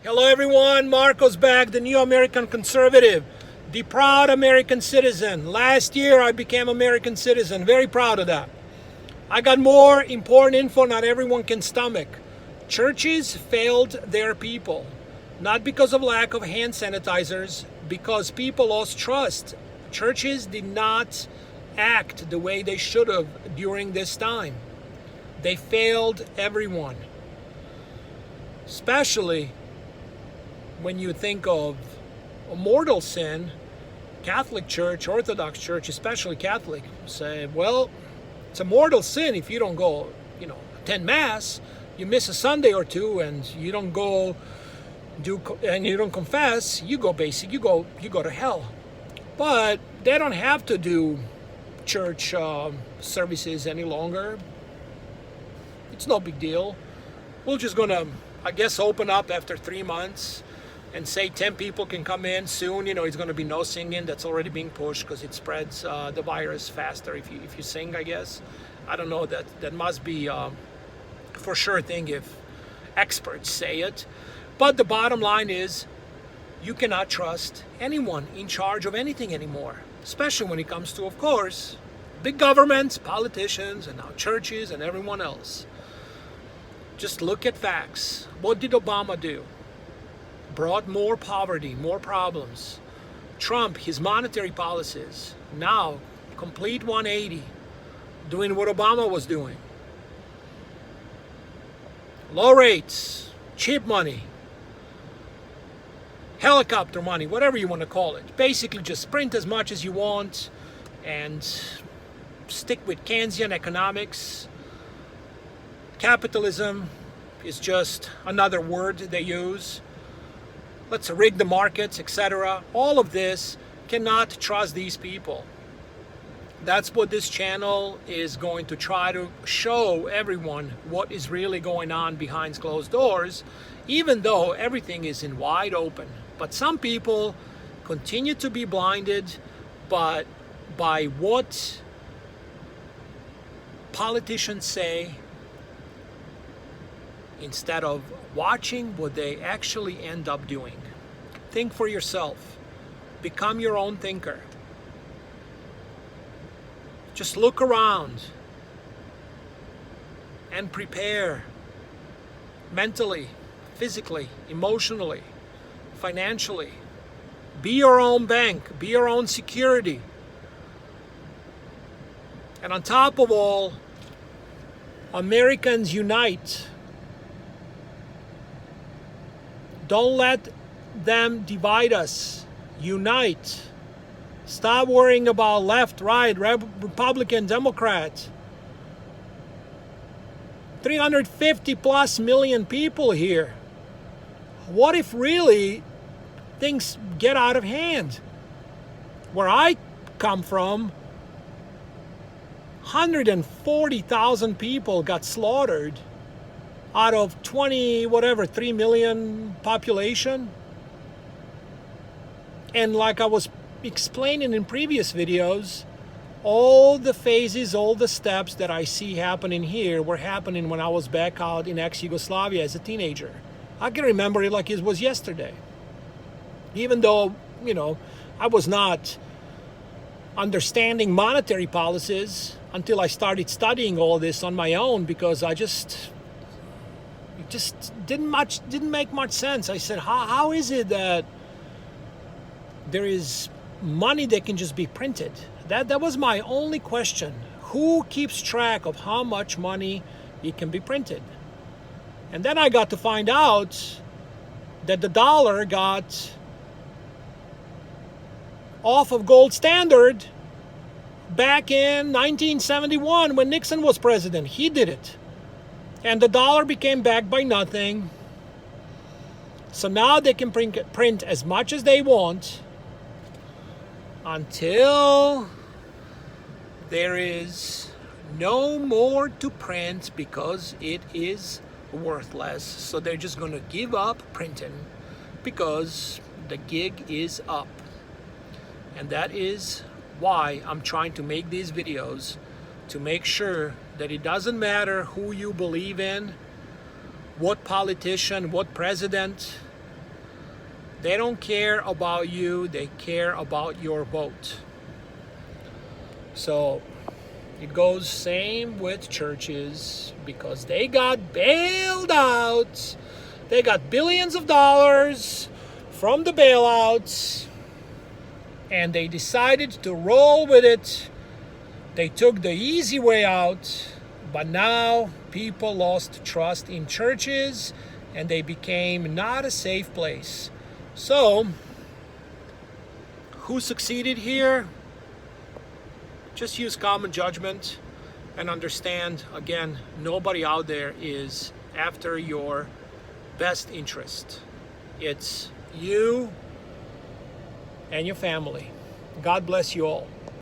Hello everyone, Marcos back, the new American conservative, the proud American citizen. Last year I became American citizen, very proud of that. I got more important info not everyone can stomach. Churches failed their people, not because of lack of hand sanitizers, because people lost trust. Churches did not act the way they should have during this time. They failed everyone, especially when you think of a mortal sin. Catholic Church, Orthodox Church, especially Catholic, say, well, it's a mortal sin if you don't go, attend Mass, you miss a Sunday or two, and you don't go and you don't confess, you go to hell. But they don't have to do church services any longer. It's no big deal. We're just gonna, I guess, open up after 3 months and say 10 people can come in soon. It's going to be no singing. That's already being pushed because it spreads the virus faster if you sing, I guess. I don't know. That must be for sure thing if experts say it. But the bottom line is you cannot trust anyone in charge of anything anymore, especially when it comes to, of course, big governments, politicians, and now churches and everyone else. Just look at facts. What did Obama do? Brought more poverty, more problems. Trump, his monetary policies, now complete 180, doing what Obama was doing. Low rates, cheap money, helicopter money, whatever you want to call it. Basically just print as much as you want and stick with Keynesian economics. Capitalism is just another word they use. Let's rig the markets, etc. All of this, cannot trust these people. That's what this channel is going to try to show everyone, what is really going on behind closed doors, even though everything is in wide open. But some people continue to be blinded by what politicians say, instead of watching what they actually end up doing. Think for yourself. Become your own thinker. Just look around and prepare mentally, physically, emotionally, financially. Be your own bank. Be your own security. And on top of all, Americans unite. Don't let them divide us. Unite. Stop worrying about left, right, Republican, Democrat. 350 plus million people here. What if really things get out of hand? Where I come from, 140,000 people got slaughtered out of 3 million population. And like I was explaining in previous videos, all the phases, all the steps that I see happening here were happening when I was back out in ex-Yugoslavia as a teenager. I can remember it like it was yesterday. Even though, I was not understanding monetary policies until I started studying all this on my own, because it just didn't make much sense. I said, how is it that there is money that can just be printed? That was my only question. Who keeps track of how much money it can be printed? And then I got to find out that the dollar got off of gold standard back in 1971 when Nixon was president. He did it. And the dollar became backed by nothing. So now they can print as much as they want until there is no more to print, because it is worthless. So they're just going to give up printing because the gig is up. And that is why I'm trying to make these videos, to make sure that it doesn't matter who you believe in, what politician, what president, They don't care about you, they care about your vote. So it goes same with churches, because they got bailed out. They got billions of dollars from the bailouts, and they decided to roll with it. They took the easy way out, but now people lost trust in churches and they became not a safe place. So, who succeeded here? Just use common judgment and understand, again, nobody out there is after your best interest. It's you and your family. God bless you all.